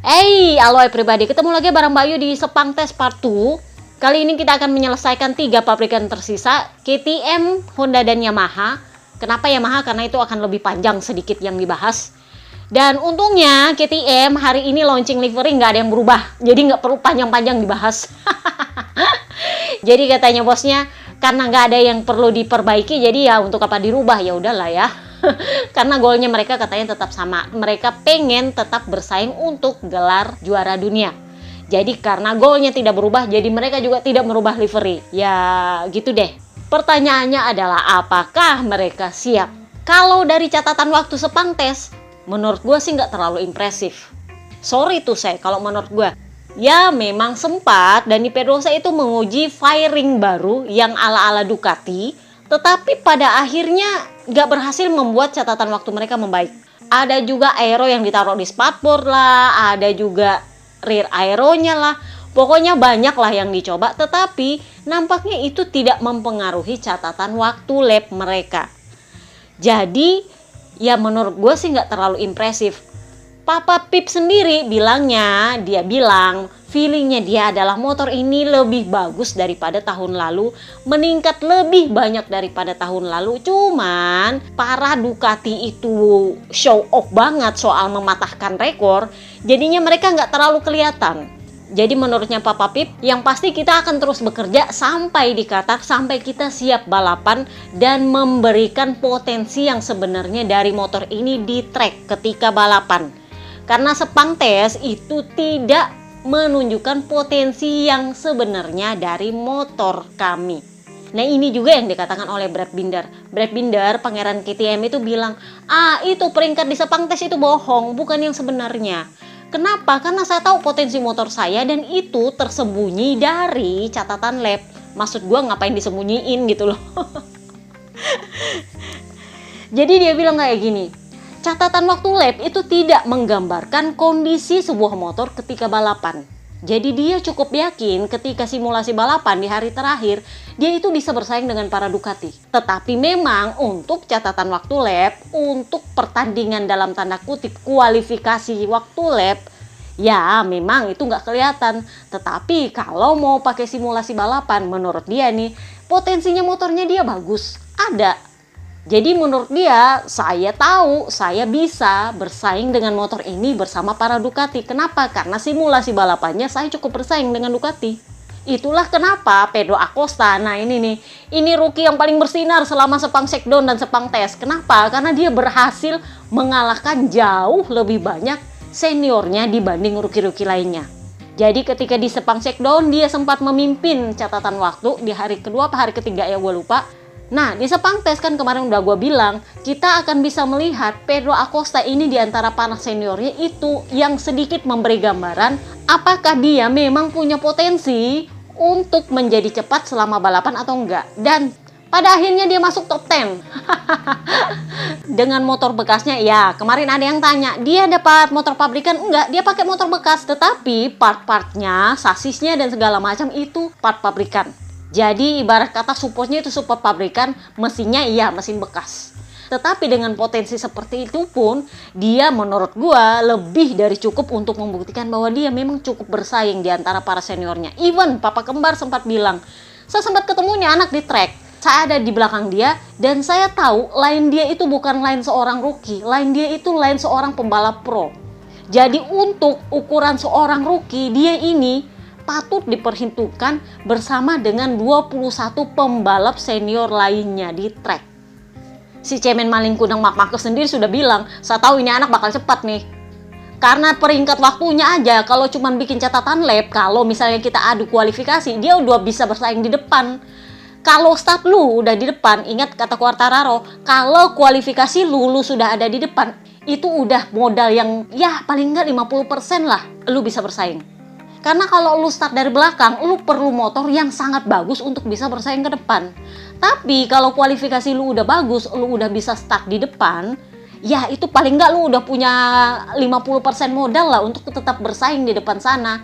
Aloy pribadi, ketemu lagi bareng Mbak Yu di Sepang Test Part 2. Kali ini kita akan menyelesaikan 3 pabrikan tersisa, KTM, Honda, dan Yamaha. Kenapa Yamaha? Karena itu akan lebih panjang sedikit yang dibahas. Dan untungnya KTM hari ini launching livery nggak ada yang berubah, jadi nggak perlu panjang-panjang dibahas. Jadi katanya bosnya, karena nggak ada yang perlu diperbaiki, jadi ya untuk apa dirubah, ya udahlah ya. Karena goalnya mereka katanya tetap sama. Mereka pengen tetap bersaing untuk gelar juara dunia. Jadi karena goalnya tidak berubah, jadi mereka juga tidak merubah livery. Ya gitu deh. Pertanyaannya adalah apakah mereka siap? Kalau dari catatan waktu Sepang Test, menurut gue sih nggak terlalu impresif. Sorry tuh saya kalau menurut gue. Ya memang sempat Dani Pedrosa itu menguji fairing baru yang ala-ala Ducati, tetapi pada akhirnya nggak berhasil membuat catatan waktu mereka membaik. Ada juga aero yang ditaruh di spatboard lah, ada juga rear aeronya lah. Pokoknya banyak lah yang dicoba, tetapi nampaknya itu tidak mempengaruhi catatan waktu lap mereka. Jadi ya menurut gue sih nggak terlalu impresif. Papa Pip sendiri bilangnya, dia bilang feelingnya dia adalah motor ini lebih bagus daripada tahun lalu, meningkat lebih banyak daripada tahun lalu. Cuman para Ducati itu show off banget soal mematahkan rekor, jadinya mereka nggak terlalu kelihatan. Jadi menurutnya Papa Pip, yang pasti kita akan terus bekerja sampai di Qatar, sampai kita siap balapan dan memberikan potensi yang sebenarnya dari motor ini di track ketika balapan. Karena Sepang Test itu tidak menunjukkan potensi yang sebenarnya dari motor kami. Nah ini juga yang dikatakan oleh Brad Binder. Brad Binder, pangeran KTM itu bilang, itu peringkat di Sepang Test itu bohong, bukan yang sebenarnya. Kenapa? Karena saya tahu potensi motor saya dan itu tersembunyi dari catatan lap. Maksud gue ngapain disembunyiin gitu loh. Jadi dia bilang kayak gini, catatan waktu lap itu tidak menggambarkan kondisi sebuah motor ketika balapan. Jadi dia cukup yakin ketika simulasi balapan di hari terakhir, dia itu bisa bersaing dengan para Ducati. Tetapi memang untuk catatan waktu lap, untuk pertandingan dalam tanda kutip kualifikasi waktu lap, ya memang itu nggak kelihatan. Tetapi kalau mau pakai simulasi balapan, menurut dia nih, potensinya motornya dia bagus, ada. Jadi menurut dia, saya tahu saya bisa bersaing dengan motor ini bersama para Ducati. Kenapa? Karena simulasi balapannya saya cukup bersaing dengan Ducati. Itulah kenapa Pedro Acosta, nah ini nih, ini rookie yang paling bersinar selama Sepang Shakedown dan Sepang Test. Kenapa? Karena dia berhasil mengalahkan jauh lebih banyak seniornya dibanding rookie-rookie lainnya. Jadi ketika di Sepang Shakedown dia sempat memimpin catatan waktu di hari kedua apa hari ketiga ya gue lupa. Nah di Sepang Test kan kemarin udah gue bilang kita akan bisa melihat Pedro Acosta ini di antara para seniornya itu yang sedikit memberi gambaran apakah dia memang punya potensi untuk menjadi cepat selama balapan atau enggak. Dan pada akhirnya dia masuk top 10 dengan motor bekasnya. Ya kemarin ada yang tanya dia dapat motor pabrikan, enggak, dia pakai motor bekas, tetapi part-partnya, sasisnya dan segala macam itu part pabrikan. Jadi ibarat kata supportnya itu support pabrikan, mesinnya iya mesin bekas. Tetapi dengan potensi seperti itu pun, dia menurut gua lebih dari cukup untuk membuktikan bahwa dia memang cukup bersaing di antara para seniornya. Even Papa Kembar sempat bilang, saya sempat ketemu nih anak di track, saya ada di belakang dia dan saya tahu line dia itu bukan line seorang rookie, line dia itu line seorang pembalap pro. Jadi untuk ukuran seorang rookie, dia ini patut diperhitungkan bersama dengan 21 pembalap senior lainnya di track. Si Cemen Maling Kundang Marc Marquez sendiri sudah bilang, saya tahu ini anak bakal cepat nih. Karena peringkat waktunya aja, kalau cuma bikin catatan lap, kalau misalnya kita adu kualifikasi, dia udah bisa bersaing di depan. Kalau start lu udah di depan, ingat kata Quartararo, kalau kualifikasi lu sudah ada di depan, itu udah modal yang ya paling nggak 50% lah, lu bisa bersaing. Karena kalau lu start dari belakang, lu perlu motor yang sangat bagus untuk bisa bersaing ke depan. Tapi kalau kualifikasi lu udah bagus, lu udah bisa start di depan, ya itu paling nggak lu udah punya 50% modal lah untuk tetap bersaing di depan sana.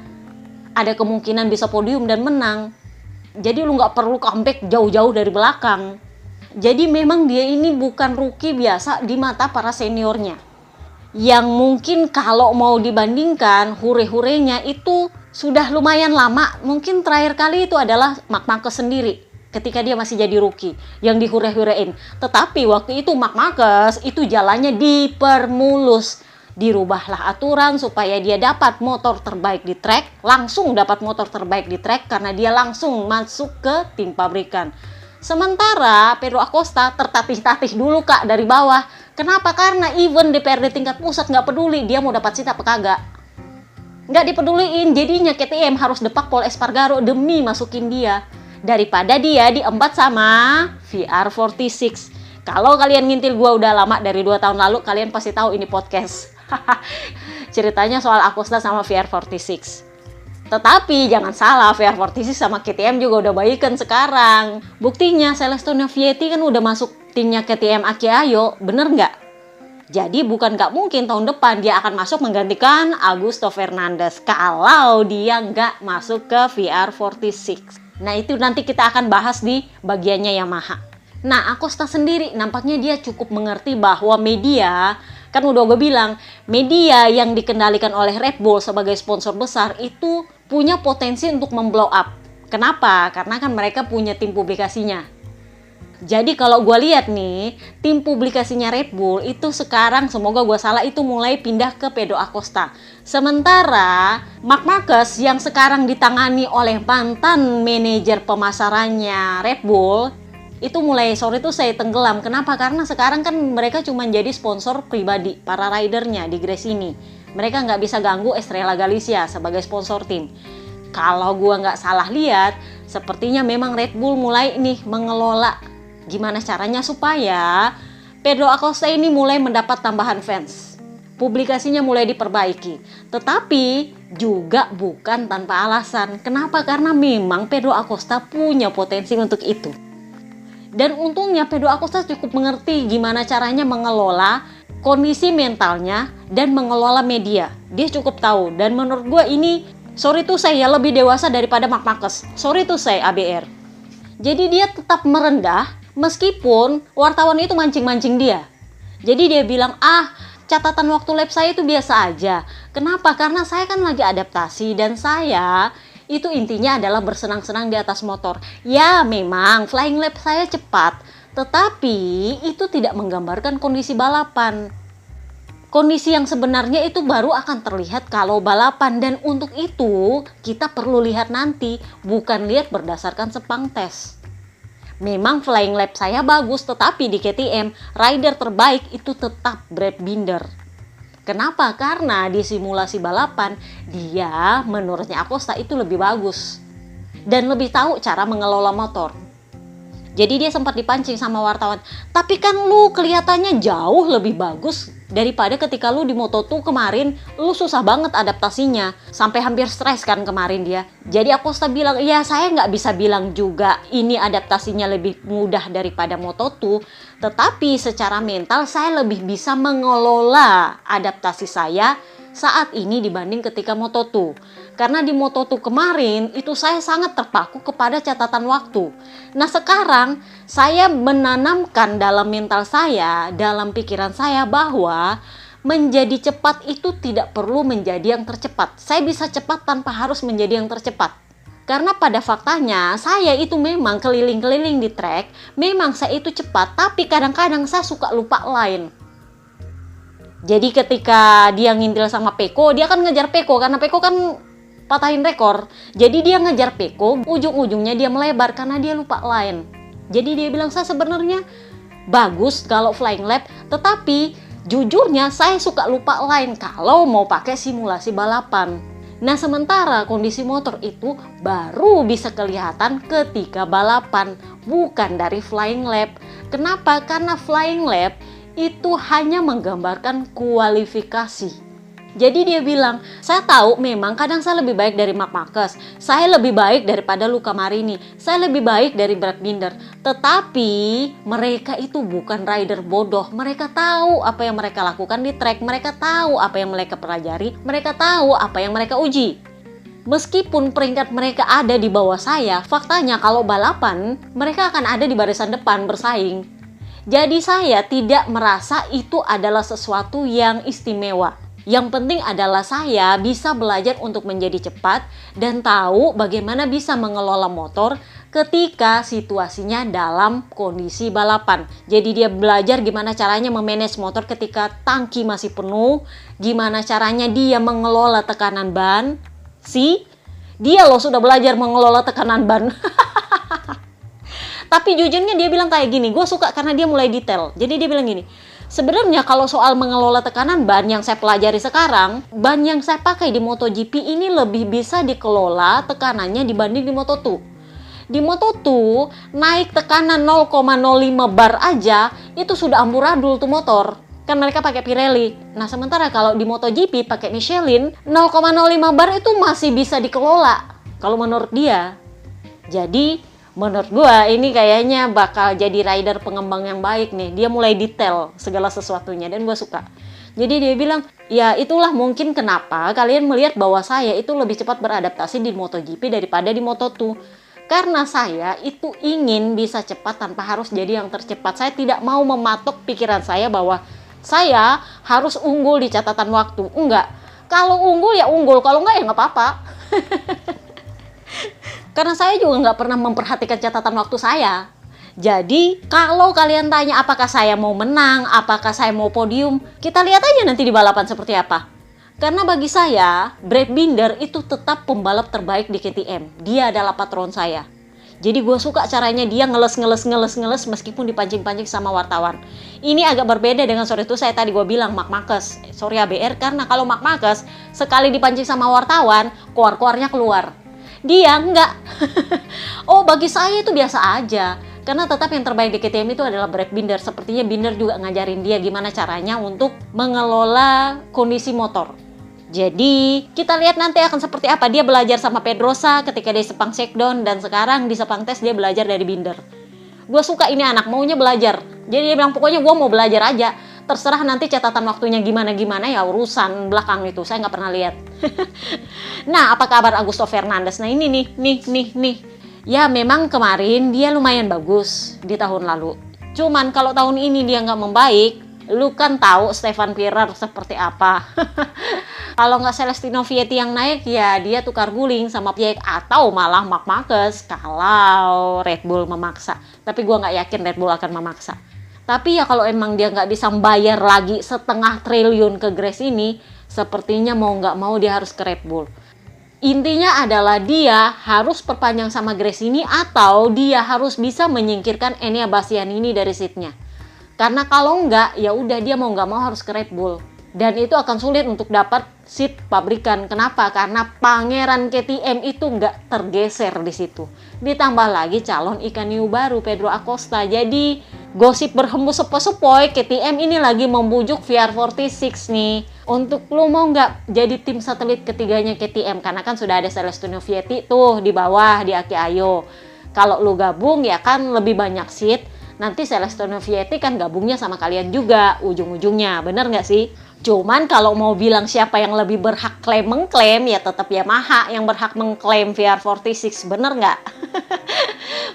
Ada kemungkinan bisa podium dan menang. Jadi lu nggak perlu comeback jauh-jauh dari belakang. Jadi memang dia ini bukan rookie biasa di mata para seniornya. yang mungkin kalau mau dibandingkan hure-hurenya itu sudah lumayan lama. Mungkin terakhir kali itu adalah Marc Marquez sendiri ketika dia masih jadi rookie yang dihure-hurein. Tetapi waktu itu Marc Marquez itu jalannya dipermulus, dirubahlah aturan supaya dia dapat motor terbaik di track, langsung dapat motor terbaik di track karena dia langsung masuk ke tim pabrikan. Sementara Pedro Acosta tertatih-tatih dulu Kak dari bawah. Kenapa? Karena even DPRD tingkat pusat nggak peduli dia mau dapat seat apa kagak. Nggak dipeduliin, jadinya KTM harus depak Pol Espargaro demi masukin dia. Daripada dia diembat sama VR46. Kalau kalian ngintil gua udah lama dari 2 tahun lalu, kalian pasti tahu ini podcast. Ceritanya soal Acosta sama VR46. Tetapi jangan salah, VR46 sama KTM juga udah baikan sekarang. Buktinya Celestino Vietti kan udah masuk timnya KTM Aki Ayo, bener nggak? Jadi bukan nggak mungkin tahun depan dia akan masuk menggantikan Augusto Fernandez kalau dia nggak masuk ke VR46. Nah itu nanti kita akan bahas di bagiannya Yamaha. Nah Acosta sendiri nampaknya dia cukup mengerti bahwa media, kan udah gue bilang, media yang dikendalikan oleh Red Bull sebagai sponsor besar itu punya potensi untuk memblow up. Kenapa? Karena kan mereka punya tim publikasinya. Jadi kalau gue lihat nih, tim publikasinya Red Bull itu sekarang, semoga gue salah, itu mulai pindah ke Pedro Acosta. Sementara Marc Marquez yang sekarang ditangani oleh mantan manajer pemasarannya Red Bull, itu mulai sore itu saya tenggelam. Kenapa? Karena sekarang kan mereka cuma jadi sponsor pribadi para ridernya di Gresini. Mereka nggak bisa ganggu Estrella Galicia sebagai sponsor tim. Kalau gua nggak salah lihat, sepertinya memang Red Bull mulai nih mengelola gimana caranya supaya Pedro Acosta ini mulai mendapat tambahan fans. Publikasinya mulai diperbaiki. Tetapi juga bukan tanpa alasan. Kenapa? Karena memang Pedro Acosta punya potensi untuk itu. Dan untungnya Pedro Acosta cukup mengerti gimana caranya mengelola kondisi mentalnya dan mengelola media. Dia cukup tahu. Dan menurut gue ini, sorry to say ya, lebih dewasa daripada Marc Marquez. Sorry to say ABR. Jadi dia tetap merendah meskipun wartawan itu mancing-mancing dia. Jadi dia bilang, catatan waktu lap saya itu biasa aja. Kenapa? Karena saya kan lagi adaptasi dan saya itu intinya adalah bersenang-senang di atas motor. Ya memang flying lap saya cepat, tetapi itu tidak menggambarkan kondisi balapan. Kondisi yang sebenarnya itu baru akan terlihat kalau balapan, dan untuk itu kita perlu lihat nanti, bukan lihat berdasarkan sepang tes. Memang flying lap saya bagus, tetapi di KTM rider terbaik itu tetap Brad Binder. Kenapa? Karena di simulasi balapan dia menurutnya Acosta itu lebih bagus dan lebih tahu cara mengelola motor. Jadi dia sempat dipancing sama wartawan, tapi kan lu kelihatannya jauh lebih bagus daripada ketika lu di Moto2 kemarin. Lu susah banget adaptasinya, sampai hampir stres kan kemarin dia. Jadi Acosta bilang, ya saya nggak bisa bilang juga ini adaptasinya lebih mudah daripada Moto2, tetapi secara mental saya lebih bisa mengelola adaptasi saya saat ini dibanding ketika Moto2. Karena di Moto2 kemarin itu saya sangat terpaku kepada catatan waktu. Nah sekarang saya menanamkan dalam mental saya, dalam pikiran saya bahwa menjadi cepat itu tidak perlu menjadi yang tercepat. Saya bisa cepat tanpa harus menjadi yang tercepat. Karena pada faktanya saya itu memang keliling-keliling di track, memang saya itu cepat, tapi kadang-kadang saya suka lupa line. Jadi ketika dia ngintil sama Pecco, dia kan ngejar Pecco karena Pecco kan patahin rekor. Jadi dia ngejar Pecco, ujung-ujungnya dia melebar karena dia lupa line. Jadi dia bilang, saya sebenarnya bagus kalau flying lap, tetapi jujurnya saya suka lupa line kalau mau pakai simulasi balapan. Nah sementara kondisi motor itu baru bisa kelihatan ketika balapan, bukan dari flying lap. Kenapa? Karena flying lap itu hanya menggambarkan kualifikasi. Jadi dia bilang, saya tahu memang kadang saya lebih baik dari Marc Marquez, saya lebih baik daripada Luca Marini, saya lebih baik dari Brad Binder. Tetapi mereka itu bukan rider bodoh. Mereka tahu apa yang mereka lakukan di track, mereka tahu apa yang mereka pelajari, mereka tahu apa yang mereka uji. Meskipun peringkat mereka ada di bawah saya, faktanya kalau balapan mereka akan ada di barisan depan bersaing. Jadi saya tidak merasa itu adalah sesuatu yang istimewa. Yang penting adalah saya bisa belajar untuk menjadi cepat dan tahu bagaimana bisa mengelola motor ketika situasinya dalam kondisi balapan. Jadi dia belajar gimana caranya memanage motor ketika tangki masih penuh, gimana caranya dia mengelola tekanan ban. Dia loh sudah belajar mengelola tekanan ban. Tapi jujurnya dia bilang kayak gini, gue suka karena dia mulai detail. Jadi dia bilang gini, sebenarnya kalau soal mengelola tekanan ban yang saya pelajari sekarang, ban yang saya pakai di MotoGP ini lebih bisa dikelola tekanannya dibanding di Moto2. Di Moto2 naik tekanan 0,05 bar aja itu sudah amburadul tuh motor. Kan mereka pakai Pirelli. Nah sementara kalau di MotoGP pakai Michelin 0,05 bar itu masih bisa dikelola kalau menurut dia. Jadi menurut gua ini kayaknya bakal jadi rider pengembang yang baik nih. Dia mulai detail segala sesuatunya dan gua suka. Jadi dia bilang, ya itulah mungkin kenapa kalian melihat bahwa saya itu lebih cepat beradaptasi di MotoGP daripada di Moto2. Karena saya itu ingin bisa cepat tanpa harus jadi yang tercepat. Saya tidak mau mematok pikiran saya bahwa saya harus unggul di catatan waktu. Enggak. Kalau unggul ya unggul, kalau enggak ya nggak apa-apa. Karena saya juga nggak pernah memperhatikan catatan waktu saya. Jadi kalau kalian tanya apakah saya mau menang, apakah saya mau podium, kita lihat aja nanti di balapan seperti apa. Karena bagi saya, Brad Binder itu tetap pembalap terbaik di KTM. Dia adalah patron saya. Jadi gue suka caranya dia ngeles meskipun dipancing-pancing sama wartawan. Ini agak berbeda dengan sore itu saya tadi gue bilang Marc Marquez. Sorry ABR, karena kalau Marc Marquez sekali dipancing sama wartawan, keluar-keluarnya keluar. Dia enggak. Oh bagi saya itu biasa aja. Karena tetap yang terbaik di KTM itu adalah Brad Binder. Sepertinya Binder juga ngajarin dia gimana caranya untuk mengelola kondisi motor. Jadi kita lihat nanti akan seperti apa. Dia belajar sama Pedrosa ketika di Sepang Shakedown. Dan sekarang di Sepang Test dia belajar dari Binder. Gue suka ini anak maunya belajar. Jadi dia bilang pokoknya gue mau belajar aja. Terserah nanti catatan waktunya gimana-gimana ya urusan belakang itu. Saya nggak pernah lihat. Nah, apa kabar Augusto Fernandes? Nah, ini nih. Ya, memang kemarin dia lumayan bagus di tahun lalu. Cuman kalau tahun ini dia nggak membaik, lu kan tahu Stefan Pirer seperti apa. Kalau nggak Celestino Vietti yang naik, ya dia tukar guling sama Piek atau malah Marc Marquez kalau Red Bull memaksa. Tapi gua nggak yakin Red Bull akan memaksa. Tapi ya kalau emang dia nggak bisa membayar lagi 0,5 triliun ke Grace ini, sepertinya mau nggak mau dia harus ke Red Bull. Intinya adalah dia harus perpanjang sama Grace ini atau dia harus bisa menyingkirkan Enea Bastianini dari seatnya. Karena kalau nggak, ya udah dia mau nggak mau harus ke Red Bull. Dan itu akan sulit untuk dapat seat pabrikan. Kenapa? Karena pangeran KTM itu nggak tergeser di situ. Ditambah lagi calon ikan hiu baru Pedro Acosta. Jadi gosip berhembus sepoi-sepoi KTM ini lagi membujuk VR46 nih. Untuk lu mau nggak jadi tim satelit ketiganya KTM. Karena kan sudah ada Celestino Vietti tuh di bawah di Aki Ayo. Kalau lu gabung ya kan lebih banyak seat. Nanti Celestino Vietti kan gabungnya sama kalian juga ujung-ujungnya. Bener nggak sih? Cuman kalau mau bilang siapa yang lebih berhak mengklaim ya tetap Yamaha yang berhak mengklaim VR46, bener nggak?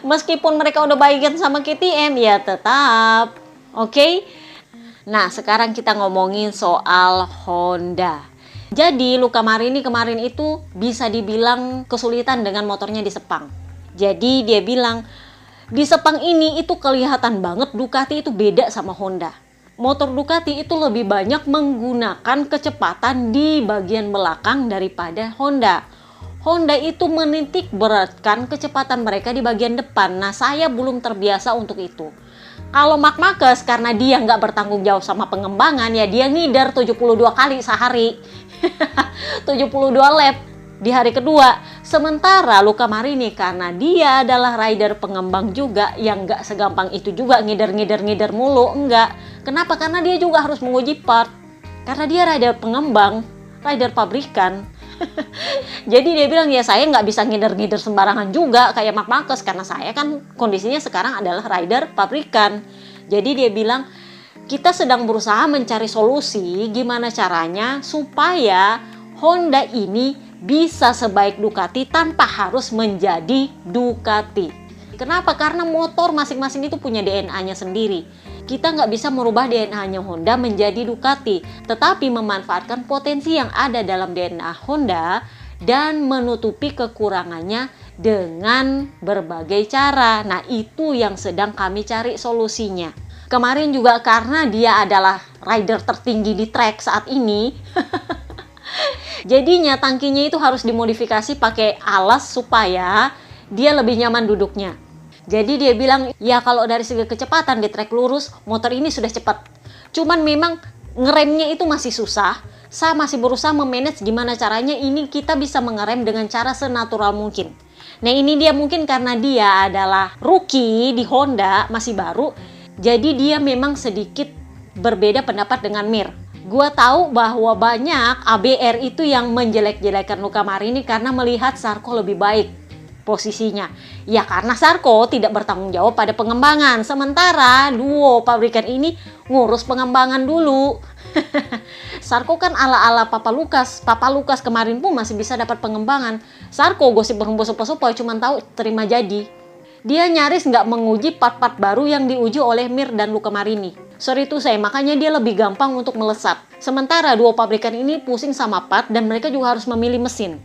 Meskipun mereka udah baikan sama KTM ya tetap. Oke? Nah sekarang kita ngomongin soal Honda. Jadi Luca Marini kemarin itu bisa dibilang kesulitan dengan motornya di Sepang. Jadi dia bilang di Sepang ini itu kelihatan banget Ducati itu beda sama Honda. Motor Ducati itu lebih banyak menggunakan kecepatan di bagian belakang daripada Honda. Honda itu menitik beratkan kecepatan mereka di bagian depan. Nah, saya belum terbiasa untuk itu. Kalau Marc Marquez karena dia nggak bertanggung jawab sama pengembangan, ya dia ngider 72 kali sehari. 72 lap di hari kedua. Sementara Luca Marini karena dia adalah rider pengembang juga yang nggak segampang itu juga ngider mulu, enggak. Kenapa? Karena dia juga harus menguji part. Karena dia rider pengembang, rider pabrikan. Jadi dia bilang ya saya nggak bisa ngider sembarangan juga kayak Marc Marquez karena saya kan kondisinya sekarang adalah rider pabrikan. Jadi dia bilang kita sedang berusaha mencari solusi gimana caranya supaya Honda ini bisa sebaik Ducati tanpa harus menjadi Ducati. Kenapa? Karena motor masing-masing itu punya DNA-nya sendiri. kita nggak bisa merubah DNA-nya Honda menjadi Ducati, tetapi memanfaatkan potensi yang ada dalam DNA Honda dan menutupi kekurangannya dengan berbagai cara. Nah, itu yang sedang kami cari solusinya. Kemarin juga karena dia adalah rider tertinggi di track saat ini, jadinya tangkinya itu harus dimodifikasi pakai alas supaya dia lebih nyaman duduknya. Jadi dia bilang, ya kalau dari segi kecepatan di trek lurus, motor ini sudah cepat. Cuman memang ngeremnya itu masih susah. Saya masih berusaha memanage gimana caranya ini kita bisa mengerem dengan cara senatural mungkin. Nah, ini dia mungkin karena dia adalah rookie di Honda, masih baru. Jadi dia memang sedikit berbeda pendapat dengan Mir. Gua tahu bahwa banyak ABR itu yang menjelek-jelekan Luca Marini karena melihat Zarco lebih baik posisinya. Ya karena Zarco tidak bertanggung jawab pada pengembangan. Sementara duo pabrikan ini ngurus pengembangan dulu. Zarco kan ala-ala Papa Lukas. Papa Lukas kemarin pun masih bisa dapat pengembangan. Zarco gosip berhembus-hembus cuma tahu terima jadi. Dia nyaris nggak menguji part-part baru yang diuji oleh Mir dan Luca Marini. Sorry itu saya, makanya dia lebih gampang untuk melesat. Sementara duo pabrikan ini pusing sama part dan mereka juga harus memilih mesin.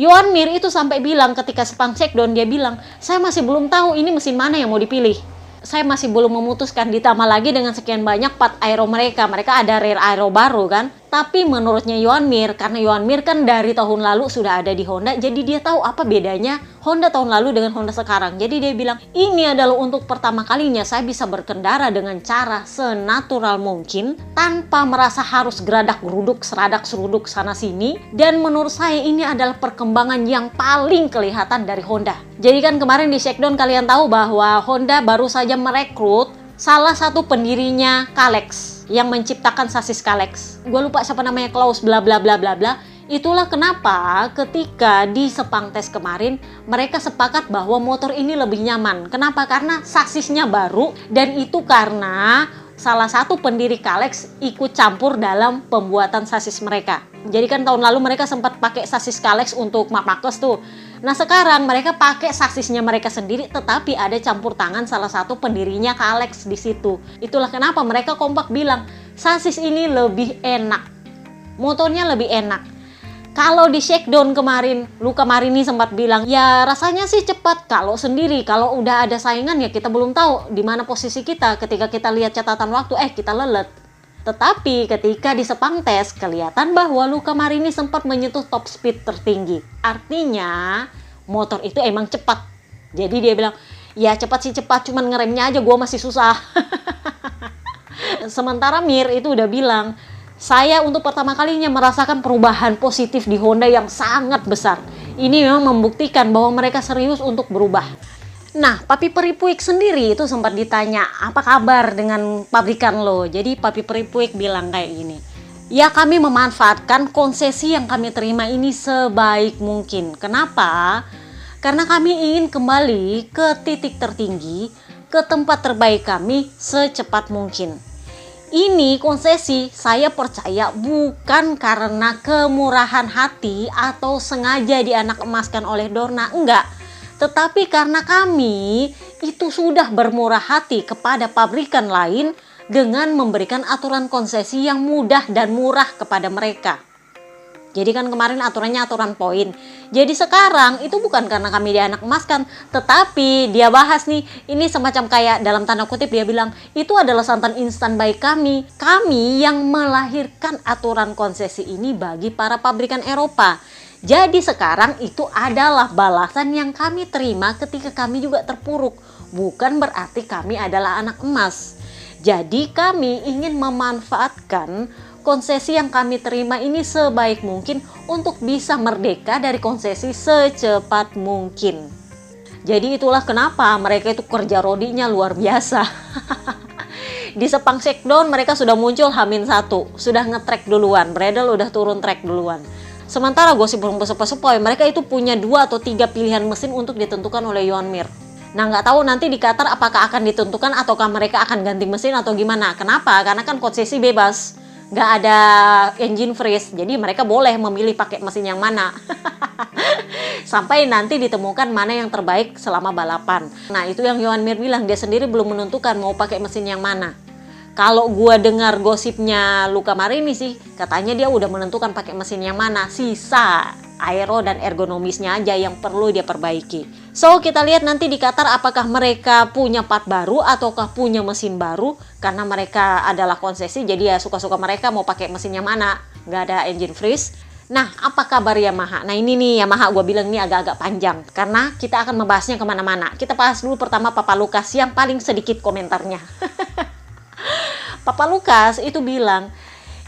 Johan Mir itu sampai bilang ketika Sepang Checkdown, dia bilang, saya masih belum tahu ini mesin mana yang mau dipilih. Saya masih belum memutuskan, ditambah lagi dengan sekian banyak part aero mereka ada rear aero baru kan. Tapi menurutnya Johan Mir, karena Johan Mir kan dari tahun lalu sudah ada di Honda, jadi dia tahu apa bedanya Honda tahun lalu dengan Honda sekarang. Jadi dia bilang, ini adalah untuk pertama kalinya saya bisa berkendara dengan cara senatural mungkin, tanpa merasa harus geradak-geruduk, seradak-seruduk sana-sini. Dan menurut saya ini adalah perkembangan yang paling kelihatan dari Honda. Jadi kan kemarin di Shakedown kalian tahu bahwa Honda baru saja merekrut salah satu pendirinya Kalex yang menciptakan sasis Kalex. Gue lupa siapa namanya, Klaus bla bla bla bla bla. Itulah kenapa ketika di Sepang tes kemarin mereka sepakat bahwa motor ini lebih nyaman. Kenapa? Karena sasisnya baru dan itu karena salah satu pendiri Kalex ikut campur dalam pembuatan sasis mereka. Jadi kan tahun lalu mereka sempat pakai sasis Kalex untuk Marc Marquez tuh. Nah sekarang mereka pakai sasisnya mereka sendiri, tetapi ada campur tangan salah satu pendirinya Kalex di situ. Itulah kenapa mereka kompak bilang sasis ini lebih enak, motornya lebih enak. Kalau di Shakedown kemarin, Luca Marini sempat bilang, ya rasanya sih cepat. Kalau sendiri, kalau udah ada saingan ya kita belum tahu di mana posisi kita. Ketika kita lihat catatan waktu, kita lelet. Tetapi ketika di Sepang tes, kelihatan bahwa Luca Marini sempat menyentuh top speed tertinggi. Artinya, motor itu emang cepat. Jadi dia bilang, ya cepat sih cepat, cuman ngeremnya aja gue masih susah. Sementara Mir itu udah bilang, saya untuk pertama kalinya merasakan perubahan positif di Honda yang sangat besar. Ini memang membuktikan bahwa mereka serius untuk berubah. Nah, Papi Peripuik sendiri itu sempat ditanya, apa kabar dengan pabrikan lo? Jadi Papi Peripuik bilang kayak gini, ya kami memanfaatkan konsesi yang kami terima ini sebaik mungkin. Kenapa? Karena kami ingin kembali ke titik tertinggi, ke tempat terbaik kami secepat mungkin. Ini konsesi saya percaya bukan karena kemurahan hati atau sengaja dianak emaskan oleh Dorna, enggak. Tetapi karena kami itu sudah bermurah hati kepada pabrikan lain dengan memberikan aturan konsesi yang mudah dan murah kepada mereka. Jadi kan kemarin aturannya aturan poin. Jadi sekarang itu bukan karena kami dianak emaskan, tetapi dia bahas nih, ini semacam kayak dalam tanda kutip dia bilang, itu adalah santan instan baik kami. Kami yang melahirkan aturan konsesi ini bagi para pabrikan Eropa. Jadi sekarang itu adalah balasan yang kami terima ketika kami juga terpuruk. Bukan berarti kami adalah anak emas. Jadi kami ingin memanfaatkan konsesi yang kami terima ini sebaik mungkin untuk bisa merdeka dari konsesi secepat mungkin. Jadi itulah kenapa mereka itu kerja rodinya luar biasa. Di Sepang Shakedown mereka sudah muncul H-1, sudah nge-track duluan, Bradle udah turun track duluan. Sementara gosip belum sepoi, mereka itu punya 2 atau 3 pilihan mesin untuk ditentukan oleh Johan Mir. Nah nggak tahu nanti di Qatar apakah akan ditentukan ataukah mereka akan ganti mesin atau gimana. Kenapa? Karena kan konsesi bebas, nggak ada engine freeze, jadi mereka boleh memilih pakai mesin yang mana. Sampai nanti ditemukan mana yang terbaik selama balapan. Nah itu yang Johan Mir bilang, dia sendiri belum menentukan mau pakai mesin yang mana. Kalau gua dengar gosipnya Luca Marini sih, katanya dia udah menentukan pakai mesin yang mana. Sisa aero dan ergonomisnya aja yang perlu dia perbaiki. So, kita lihat nanti di Qatar apakah mereka punya part baru ataukah punya mesin baru. Karena mereka adalah konsesi, jadi ya suka-suka mereka mau pakai mesin yang mana. Nggak ada engine freeze. Nah, apa kabar Yamaha? Nah, ini nih Yamaha gue bilang ini agak-agak panjang. Karena kita akan membahasnya kemana-mana. Kita bahas dulu pertama Papa Lukas yang paling sedikit komentarnya. Papa Lukas itu bilang,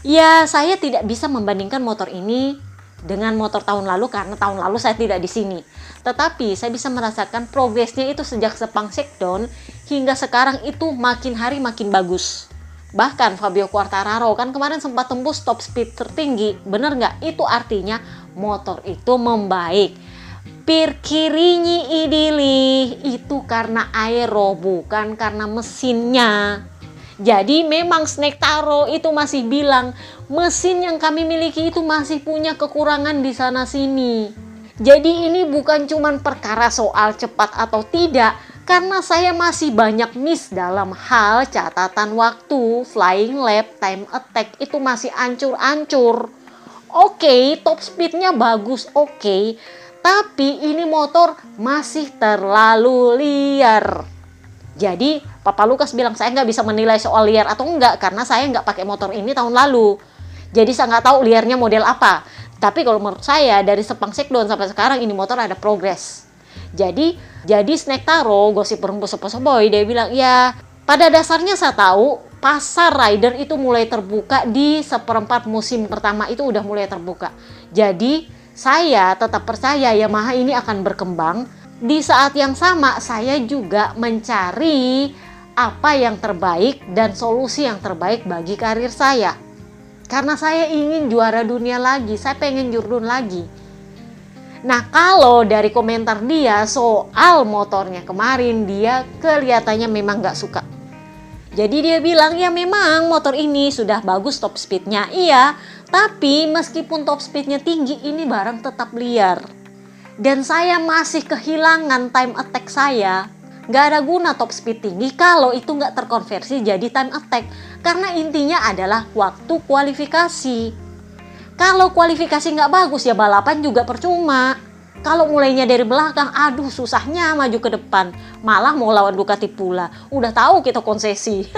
ya saya tidak bisa membandingkan motor ini dengan motor tahun lalu karena tahun lalu saya tidak di sini. Tetapi saya bisa merasakan progresnya itu sejak Sepang Shakedown hingga sekarang itu makin hari makin bagus. Bahkan Fabio Quartararo kan kemarin sempat tembus top speed tertinggi. Bener nggak? Itu artinya motor itu membaik. Pirkirinyi idili itu karena aero bukan karena mesinnya. Jadi memang Snake Taro itu masih bilang mesin yang kami miliki itu masih punya kekurangan di sana sini. Jadi ini bukan cuma perkara soal cepat atau tidak, karena saya masih banyak miss dalam hal catatan waktu, flying lap, time attack itu masih ancur-ancur. Oke, top speednya bagus, oke. Tapi ini motor masih terlalu liar. Jadi Papa Lukas bilang saya nggak bisa menilai soal liar atau enggak karena saya nggak pakai motor ini tahun lalu. Jadi saya nggak tahu liarnya model apa. Tapi kalau menurut saya dari Sepang Shakedown sampai sekarang ini motor ada progres. Jadi Snake Taro, gosip berhembus sepoi dia bilang ya pada dasarnya saya tahu pasar rider itu mulai terbuka di seperempat musim pertama itu udah mulai terbuka. Jadi saya tetap percaya Yamaha ini akan berkembang. Di saat yang sama saya juga mencari apa yang terbaik dan solusi yang terbaik bagi karir saya. Karena saya ingin juara dunia lagi, saya pengen jurdun lagi. Nah kalau dari komentar dia soal motornya kemarin, dia kelihatannya memang gak suka. Jadi dia bilang ya memang motor ini sudah bagus top speednya, iya. Tapi meskipun top speednya tinggi, ini barang tetap liar. Dan saya masih kehilangan time attack saya. Gak ada guna top speed tinggi kalau itu gak terkonversi jadi time attack. Karena intinya adalah waktu kualifikasi. Kalau kualifikasi gak bagus ya balapan juga percuma. Kalau mulainya dari belakang, aduh susahnya maju ke depan. Malah mau lawan Ducati pula. Udah tahu kita konsesi.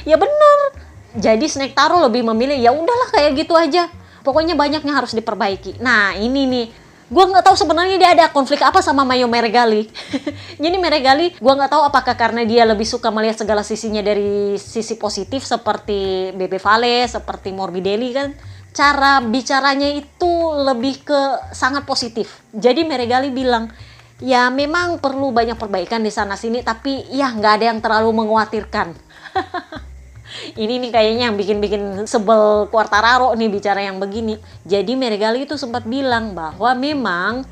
Ya bener. Jadi Snake Taro lebih memilih ya udahlah kayak gitu aja. Pokoknya banyaknya harus diperbaiki. Nah ini nih. Gue nggak tahu sebenarnya dia ada konflik apa sama Mario Meregali. Jadi Meregali, gue nggak tahu apakah karena dia lebih suka melihat segala sisinya dari sisi positif seperti Bebe Vale, seperti Morbidelli kan. Cara bicaranya itu lebih ke sangat positif. Jadi Meregali bilang, ya memang perlu banyak perbaikan di sana sini, tapi ya nggak ada yang terlalu mengkhawatirkan. Ini nih kayaknya yang bikin sebel Quartararo nih bicara yang begini. Jadi Meregali itu sempat bilang bahwa memang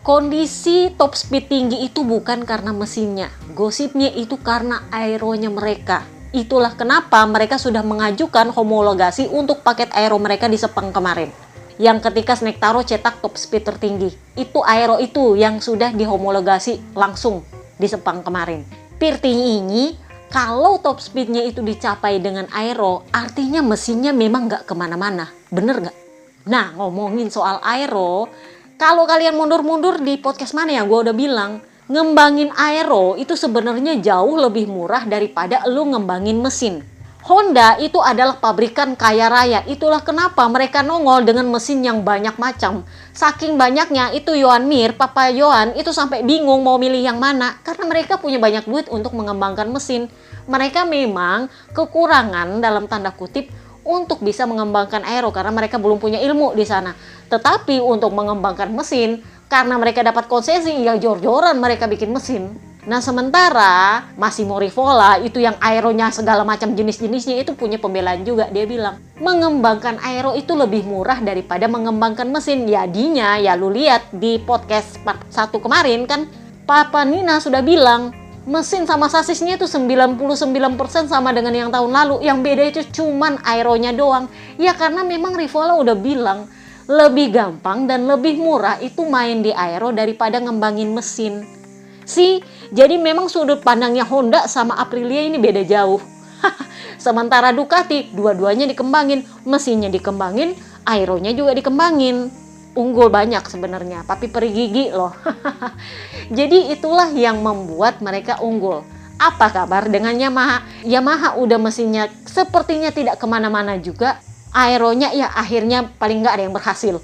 kondisi top speed tinggi itu bukan karena mesinnya. Gosipnya itu karena aeronya mereka. Itulah kenapa mereka sudah mengajukan homologasi untuk paket aero mereka di Sepang kemarin. Yang ketika Snake Taro cetak top speed tertinggi. Itu aero itu yang sudah dihomologasi langsung di Sepang kemarin. Pirti ini kalau top speednya itu dicapai dengan aero, artinya mesinnya memang nggak kemana-mana. Bener nggak? Nah, ngomongin soal aero, kalau kalian mundur-mundur di podcast mana ya, gue udah bilang, ngembangin aero itu sebenarnya jauh lebih murah daripada lu ngembangin mesin. Honda itu adalah pabrikan kaya raya. Itulah kenapa mereka nongol dengan mesin yang banyak macam. Saking banyaknya itu Johan Mir, Papa Johan itu sampai bingung mau milih yang mana. Karena mereka punya banyak duit untuk mengembangkan mesin. Mereka memang kekurangan dalam tanda kutip untuk bisa mengembangkan aero karena mereka belum punya ilmu di sana. Tetapi untuk mengembangkan mesin, karena mereka dapat konsesi, ya jor-joran mereka bikin mesin. Nah sementara Massimo Rivola itu yang aeronya segala macam jenis-jenisnya itu punya pembelaan juga. Dia bilang mengembangkan aero itu lebih murah daripada mengembangkan mesin. Jadinya ya lu lihat di podcast part 1 kemarin kan Papa Nina sudah bilang mesin sama sasisnya itu 99% sama dengan yang tahun lalu. Yang beda itu cuman aeronya doang. Ya karena memang Rivola udah bilang lebih gampang dan lebih murah itu main di aero daripada ngembangin mesin. Jadi memang sudut pandangnya Honda sama Aprilia ini beda jauh. Sementara Ducati dua-duanya dikembangin, mesinnya dikembangin, aeronya juga dikembangin. Unggul banyak sebenarnya, tapi peri gigi loh. Jadi itulah yang membuat mereka unggul. Apa kabar dengan Yamaha? Yamaha udah mesinnya sepertinya tidak kemana-mana juga. Aeronya ya akhirnya paling nggak ada yang berhasil.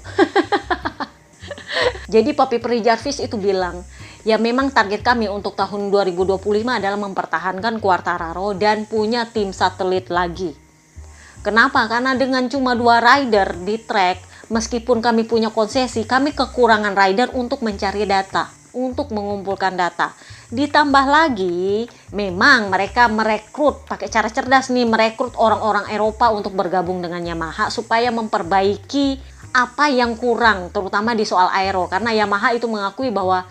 Jadi Papi Peri Jarvis itu bilang, ya memang target kami untuk tahun 2025 adalah mempertahankan Quartararo dan punya tim satelit lagi. Kenapa? Karena dengan cuma 2 rider di track, meskipun kami punya konsesi, kami kekurangan rider untuk mencari data, untuk mengumpulkan data. Ditambah lagi, memang mereka merekrut, pakai cara cerdas nih, merekrut orang-orang Eropa untuk bergabung dengan Yamaha supaya memperbaiki apa yang kurang, terutama di soal aero. Karena Yamaha itu mengakui bahwa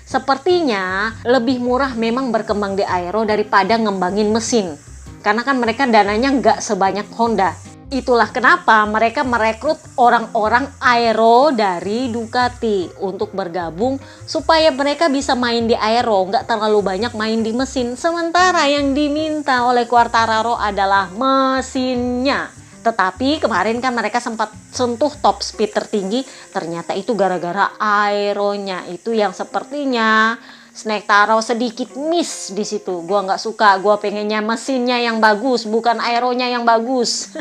sepertinya lebih murah memang berkembang di aero daripada ngembangin mesin. Karena kan mereka dananya nggak sebanyak Honda. Itulah kenapa mereka merekrut orang-orang aero dari Ducati untuk bergabung supaya mereka bisa main di aero, nggak terlalu banyak main di mesin. Sementara yang diminta oleh Quartararo adalah mesinnya. Tetapi kemarin kan mereka sempat sentuh top speed tertinggi, ternyata itu gara-gara aeronya itu yang sepertinya Snaktaro sedikit miss di situ. Gua nggak suka, gua pengennya mesinnya yang bagus, bukan aeronya yang bagus.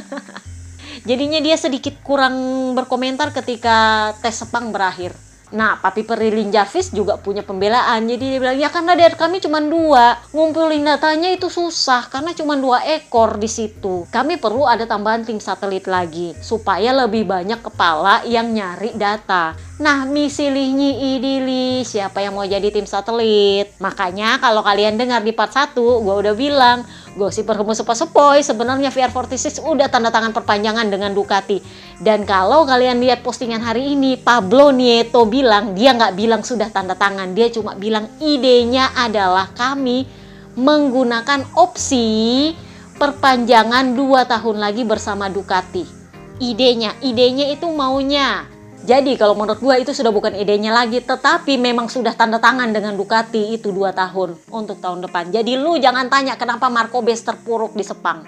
Jadinya dia sedikit kurang berkomentar ketika tes Sepang berakhir. Nah, Papi Peri Jarvis juga punya pembelaan. Jadi dia bilang, ya karena dari kami cuma 2. Ngumpulin datanya itu susah karena cuma 2 ekor di situ. Kami perlu ada tambahan tim satelit lagi supaya lebih banyak kepala yang nyari data. Nah, misilihnya idili, siapa yang mau jadi tim satelit? Makanya kalau kalian dengar di part 1, gue udah bilang, gosip sepoi sebenarnya VR46 udah tanda tangan perpanjangan dengan Ducati. Dan kalau kalian lihat postingan hari ini, Pablo Nieto bilang, dia nggak bilang sudah tanda tangan, dia cuma bilang idenya adalah kami menggunakan opsi perpanjangan 2 tahun lagi bersama Ducati. Idenya itu maunya. Jadi kalau menurut gue itu sudah bukan idenya lagi, tetapi memang sudah tanda tangan dengan Ducati itu 2 tahun untuk tahun depan. Jadi lu jangan tanya kenapa Marco Bes terpuruk di Sepang.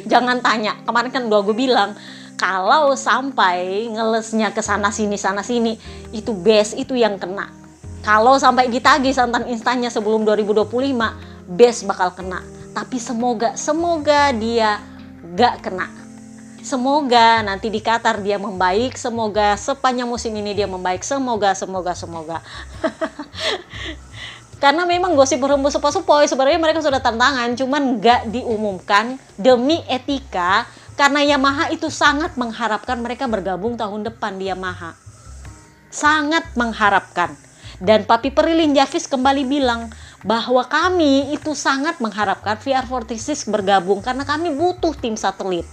Jangan tanya, kemarin kan udah gue bilang, kalau sampai ngelesnya ke sana sini, itu Bes itu yang kena. Kalau sampai ditagih santan instannya sebelum 2025, Bes bakal kena. Tapi semoga dia gak kena. Semoga nanti di Qatar dia membaik, semoga sepanjang musim ini dia membaik, semoga. Karena memang gosip berhembus sepoi sebenarnya mereka sudah tantangan, cuman nggak diumumkan demi etika, karena Yamaha itu sangat mengharapkan mereka bergabung tahun depan di Yamaha. Sangat mengharapkan. Dan Papi Peri Jarvis kembali bilang bahwa kami itu sangat mengharapkan VR46 bergabung karena kami butuh tim satelit.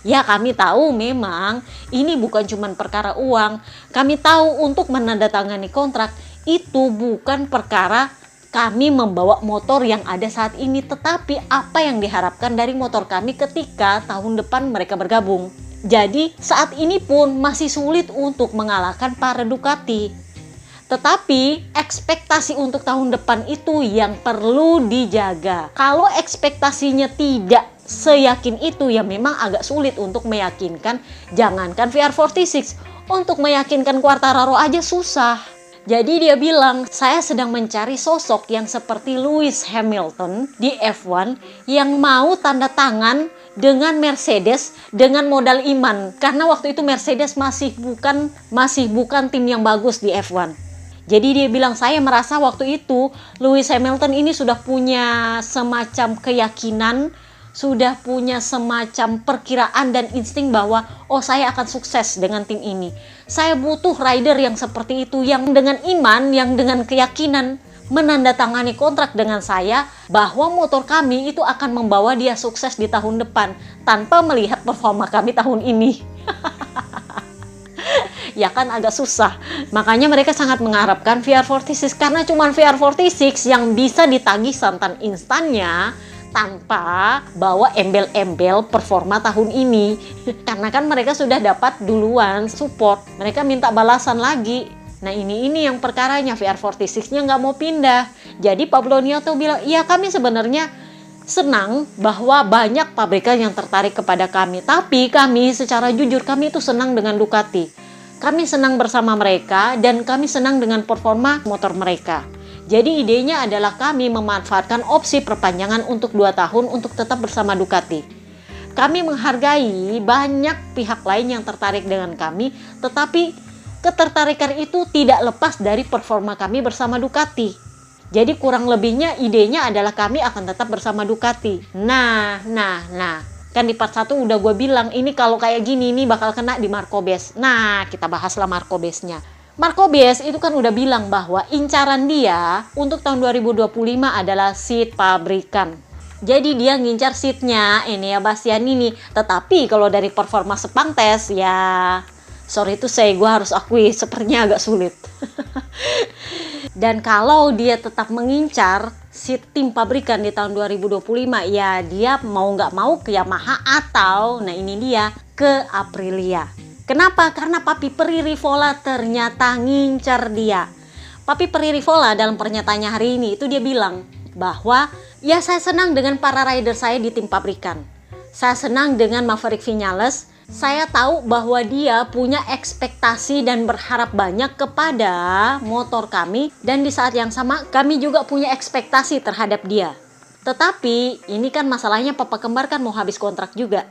Ya, kami tahu memang ini bukan cuma perkara uang. Kami tahu untuk menandatangani kontrak itu bukan perkara kami membawa motor yang ada saat ini, tetapi apa yang diharapkan dari motor kami ketika tahun depan mereka bergabung. Jadi saat ini pun masih sulit untuk mengalahkan para Ducati. Tetapi ekspektasi untuk tahun depan itu yang perlu dijaga. Kalau ekspektasinya tidak seyakin itu, ya memang agak sulit untuk meyakinkan, jangankan VR46, untuk meyakinkan Quartararo aja susah. Jadi dia bilang, saya sedang mencari sosok yang seperti Lewis Hamilton di F1 yang mau tanda tangan dengan Mercedes dengan modal iman. Karena waktu itu Mercedes masih bukan tim yang bagus di F1. Jadi dia bilang, saya merasa waktu itu Lewis Hamilton ini sudah punya semacam keyakinan, sudah punya semacam perkiraan dan insting bahwa saya akan sukses dengan tim ini. Saya butuh rider yang seperti itu, yang dengan iman, yang dengan keyakinan menandatangani kontrak dengan saya bahwa motor kami itu akan membawa dia sukses di tahun depan tanpa melihat performa kami tahun ini. Ya kan agak susah. Makanya mereka sangat mengharapkan VR46 karena cuma VR46 yang bisa ditagih santan instannya tanpa bawa embel-embel performa tahun ini. Karena kan mereka sudah dapat duluan support, mereka minta balasan lagi. Nah ini yang perkaranya, VR46-nya nggak mau pindah. Jadi Pablo Nieto bilang, ya kami sebenarnya senang bahwa banyak pabrikan yang tertarik kepada kami. Tapi kami secara jujur, kami itu senang dengan Ducati. Kami senang bersama mereka dan kami senang dengan performa motor mereka. Jadi idenya adalah kami memanfaatkan opsi perpanjangan untuk 2 tahun untuk tetap bersama Ducati. Kami menghargai banyak pihak lain yang tertarik dengan kami, tetapi ketertarikan itu tidak lepas dari performa kami bersama Ducati. Jadi kurang lebihnya idenya adalah kami akan tetap bersama Ducati. Nah. Kan di part 1 udah gue bilang, ini kalau kayak gini ini bakal kena di Marco Bes. Nah, kita bahaslah Marco Besnya. Marco Bes itu kan udah bilang bahwa incaran dia untuk tahun 2025 adalah seat pabrikan. Jadi dia ngincar seatnya Enea Bastianini. Tetapi kalau dari performa Sepang tes, ya sorry itu gue harus akui sepertinya agak sulit. Dan kalau dia tetap mengincar seat tim pabrikan di tahun 2025, ya dia mau nggak mau ke Yamaha atau, nah ini dia, ke Aprilia. Kenapa? Karena Papi Peri Rivola ternyata ngincar dia. Papi Peri Rivola dalam pernyataannya hari ini itu dia bilang bahwa ya saya senang dengan para rider saya di tim pabrikan. Saya senang dengan Maverick Viñales. Saya tahu bahwa dia punya ekspektasi dan berharap banyak kepada motor kami. Dan di saat yang sama kami juga punya ekspektasi terhadap dia. Tetapi ini kan masalahnya papa kembar kan mau habis kontrak juga.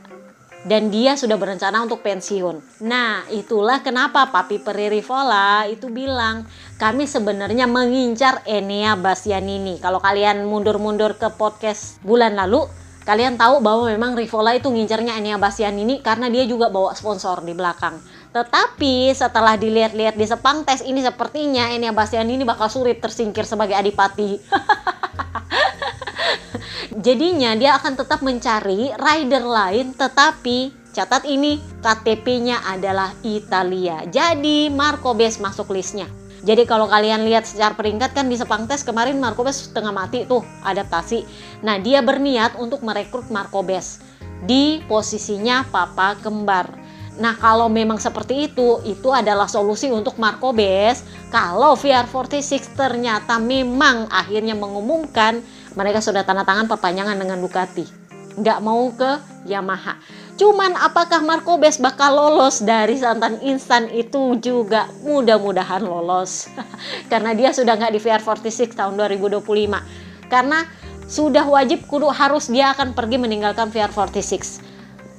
Dan dia sudah berencana untuk pensiun. Nah itulah kenapa Papi Peri Rivola itu bilang kami sebenarnya mengincar Enea Bastianini. Kalau kalian mundur-mundur ke podcast bulan lalu, kalian tahu bahwa memang Rivola itu ngincernya Enea Bastianini karena dia juga bawa sponsor di belakang. Tetapi setelah dilihat-lihat di Sepang tes ini sepertinya Enea Bastianini bakal sulit tersingkir sebagai adipati. Jadinya dia akan tetap mencari rider lain, tetapi catat ini KTP-nya adalah Italia. Jadi Marco Bes masuk listnya. Jadi kalau kalian lihat secara peringkat kan di Sepang tes kemarin Marco Bes setengah mati tuh adaptasi. Nah dia berniat untuk merekrut Marco Bes di posisinya papa kembar. Nah kalau memang seperti itu adalah solusi untuk Marco Bes. Kalau VR46 ternyata memang akhirnya mengumumkan mereka sudah tanda tangan perpanjangan dengan Ducati, nggak mau ke Yamaha. Cuman apakah Marco Bes bakal lolos dari santan instan itu juga mudah-mudahan lolos. Karena dia sudah nggak di VR46 tahun 2025. Karena sudah wajib kudu harus dia akan pergi meninggalkan VR46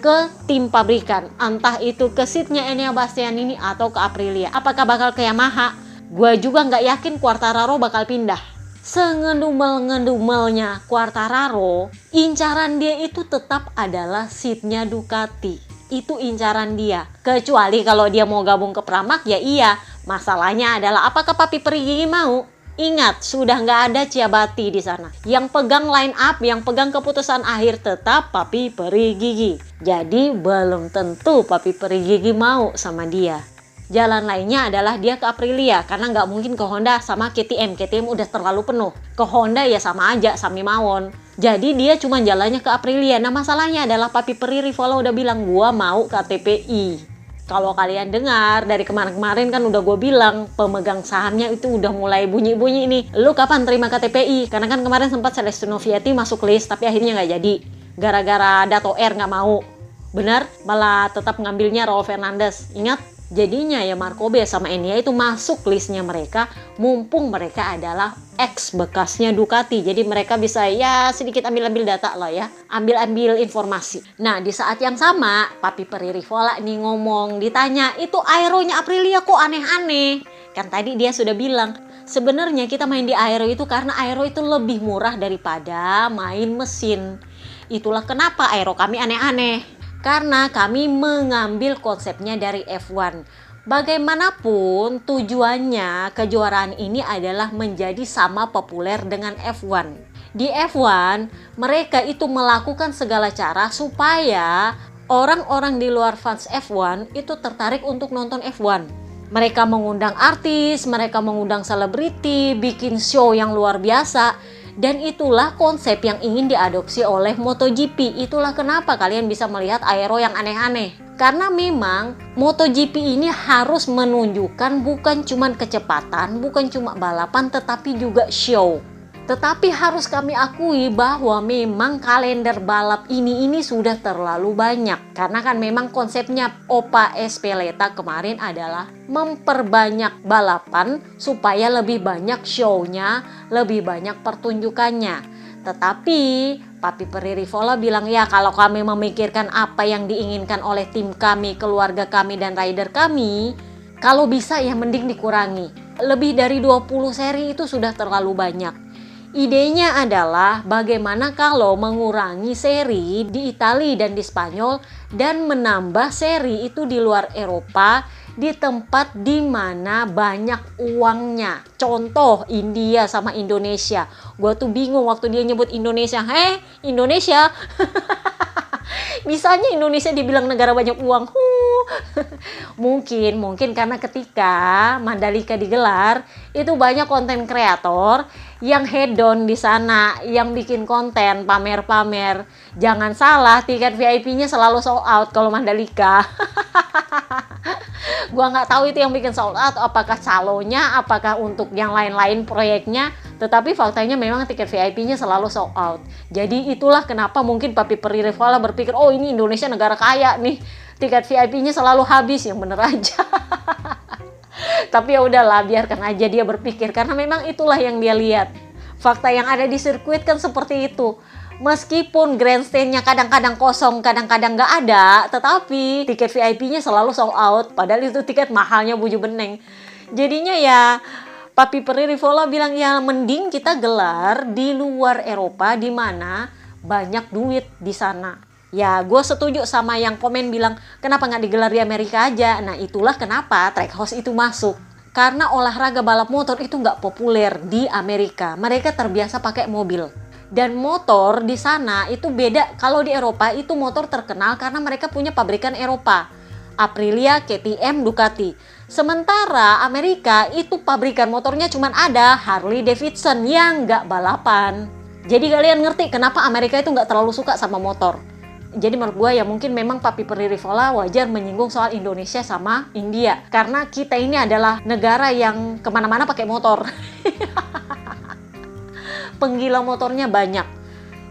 ke tim pabrikan. Entah itu ke seatnya Enea Bastianini atau ke Aprilia. Apakah bakal ke Yamaha? Gue juga nggak yakin Quartararo bakal pindah. Sengedumel-ngedumelnya Quartararo, incaran dia itu tetap adalah seatnya Ducati. Itu incaran dia. Kecuali kalau dia mau gabung ke Pramac, ya iya. Masalahnya adalah apakah Papi Peri Gigi mau? Ingat, sudah nggak ada Ciabatti di sana. Yang pegang line up, yang pegang keputusan akhir tetap Papi Peri Gigi. Jadi belum tentu Papi Peri Gigi mau sama dia. Jalan lainnya adalah dia ke Aprilia, karena nggak mungkin ke Honda sama KTM. KTM udah terlalu penuh. Ke Honda ya sama aja, sami mawon. Jadi dia cuma jalannya ke Aprilia. Nah masalahnya adalah Papi Peri Rivola udah bilang gua mau KTPI. Kalau kalian dengar dari kemarin-kemarin kan udah gue bilang pemegang sahamnya itu udah mulai bunyi-bunyi nih. Lu kapan terima KTPI? Karena kan kemarin sempat Celestino Vietti masuk list tapi akhirnya nggak jadi. Gara-gara Dato R nggak mau. Benar, malah tetap ngambilnya Raul Fernandez. Ingat? Jadinya ya Marco Bes sama Enea itu masuk listnya mereka, mumpung mereka adalah ex bekasnya Ducati. Jadi mereka bisa ya sedikit ambil-ambil data lah ya, ambil-ambil informasi. Nah di saat yang sama Papi Peri Rivola nih ngomong, ditanya itu aeronya Aprilia kok aneh-aneh. Kan tadi dia sudah bilang sebenarnya kita main di aero itu karena aero itu lebih murah daripada main mesin. Itulah kenapa aero kami aneh-aneh. Karena kami mengambil konsepnya dari F1. Bagaimanapun tujuannya kejuaraan ini adalah menjadi sama populer dengan F1. Di F1 mereka itu melakukan segala cara supaya orang-orang di luar fans F1 itu tertarik untuk nonton F1. Mereka mengundang artis, mereka mengundang selebriti, bikin show yang luar biasa. Dan itulah konsep yang ingin diadopsi oleh MotoGP. Itulah kenapa kalian bisa melihat aero yang aneh-aneh. Karena memang MotoGP ini harus menunjukkan bukan cuma kecepatan, bukan cuma balapan, tetapi juga show. Tetapi harus kami akui bahwa memang kalender balap ini sudah terlalu banyak. Karena kan memang konsepnya Opa Espeleta kemarin adalah memperbanyak balapan supaya lebih banyak show-nya, lebih banyak pertunjukannya. Tetapi Papi Peri Rivola bilang, ya kalau kami memikirkan apa yang diinginkan oleh tim kami, keluarga kami, dan rider kami, kalau bisa ya mending dikurangi. Lebih dari 20 seri itu sudah terlalu banyak. Idenya adalah bagaimana kalau mengurangi seri di Italia dan di Spanyol dan menambah seri itu di luar Eropa di tempat di mana banyak uangnya. Contoh India sama Indonesia. Gua tuh bingung waktu dia nyebut Indonesia. Indonesia? Bisanya Indonesia dibilang negara banyak uang. Mungkin karena ketika Mandalika digelar itu banyak konten kreator yang hedon di sana, yang bikin konten pamer-pamer. Jangan salah, tiket VIP-nya selalu sold out kalau Mandalika. Gua nggak tahu itu yang bikin sold out, apakah calonya, apakah untuk yang lain-lain proyeknya. Tetapi faktanya memang tiket VIP-nya selalu sold out. Jadi itulah kenapa mungkin Papi Peri Rivola berpikir, oh ini Indonesia negara kaya nih, tiket VIP-nya selalu habis. Yang bener aja. Tapi ya udahlah, biarkan aja dia berpikir karena memang itulah yang dia lihat. Fakta yang ada di sirkuit kan seperti itu. Meskipun grandstand-nya kadang-kadang kosong, kadang-kadang nggak ada, tetapi tiket VIP-nya selalu sold out. Padahal itu tiket mahalnya buju beneng. Jadinya ya Papi Peri Rivola bilang ya mending kita gelar di luar Eropa di mana banyak duit di sana. Ya gue setuju sama yang komen bilang kenapa nggak digelar di Amerika aja. Nah itulah kenapa Trackhouse itu masuk. Karena olahraga balap motor itu nggak populer di Amerika. Mereka terbiasa pakai mobil. Dan motor di sana itu beda. Kalau di Eropa itu motor terkenal karena mereka punya pabrikan Eropa. Aprilia, KTM, Ducati. Sementara Amerika itu pabrikan motornya cuma ada Harley Davidson yang nggak balapan. Jadi kalian ngerti kenapa Amerika itu nggak terlalu suka sama motor. Jadi menurut gue ya mungkin memang Papi Peri Rivola wajar menyinggung soal Indonesia sama India. Karena kita ini adalah negara yang kemana-mana pakai motor. Penggila motornya banyak.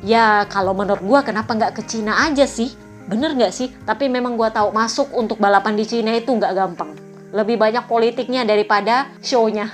Ya kalau menurut gue kenapa nggak ke Cina aja sih? Bener nggak sih? Tapi memang gue tahu masuk untuk balapan di Cina itu nggak gampang. Lebih banyak politiknya daripada show-nya.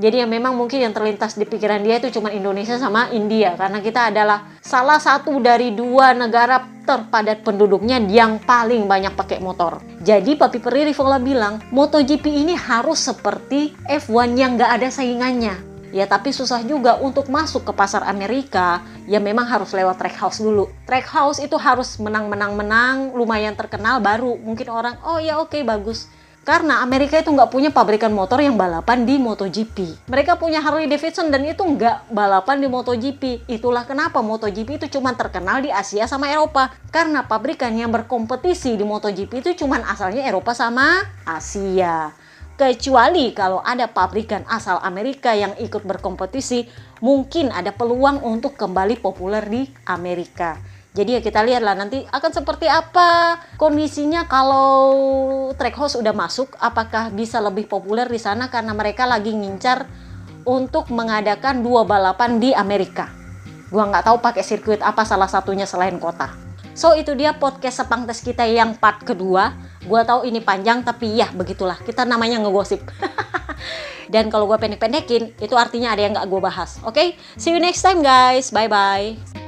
Jadi ya memang mungkin yang terlintas di pikiran dia itu cuma Indonesia sama India. Karena kita adalah salah satu dari 2 negara terpadat penduduknya yang paling banyak pakai motor. Jadi Papi Peri Rivola bilang MotoGP ini harus seperti F1 yang nggak ada saingannya. Ya tapi susah juga untuk masuk ke pasar Amerika. Ya memang harus lewat Trackhouse dulu. Trackhouse itu harus menang, lumayan terkenal baru. Mungkin orang, oh ya oke, bagus. Karena Amerika itu nggak punya pabrikan motor yang balapan di MotoGP. Mereka punya Harley Davidson dan itu nggak balapan di MotoGP. Itulah kenapa MotoGP itu cuma terkenal di Asia sama Eropa. Karena pabrikan yang berkompetisi di MotoGP itu cuma asalnya Eropa sama Asia. Kecuali kalau ada pabrikan asal Amerika yang ikut berkompetisi, mungkin ada peluang untuk kembali populer di Amerika. Jadi ya kita lihatlah nanti akan seperti apa kondisinya kalau Trackhouse udah masuk, apakah bisa lebih populer di sana karena mereka lagi ngincar untuk mengadakan 2 balapan di Amerika. Gua nggak tahu pakai sirkuit apa salah satunya selain kota. So itu dia podcast Sepang Tes kita yang part kedua. Gua tahu ini panjang tapi ya begitulah, kita namanya ngegosip. Dan kalau gua pendek-pendekin itu artinya ada yang nggak gua bahas. Oke, see you next time guys, bye bye.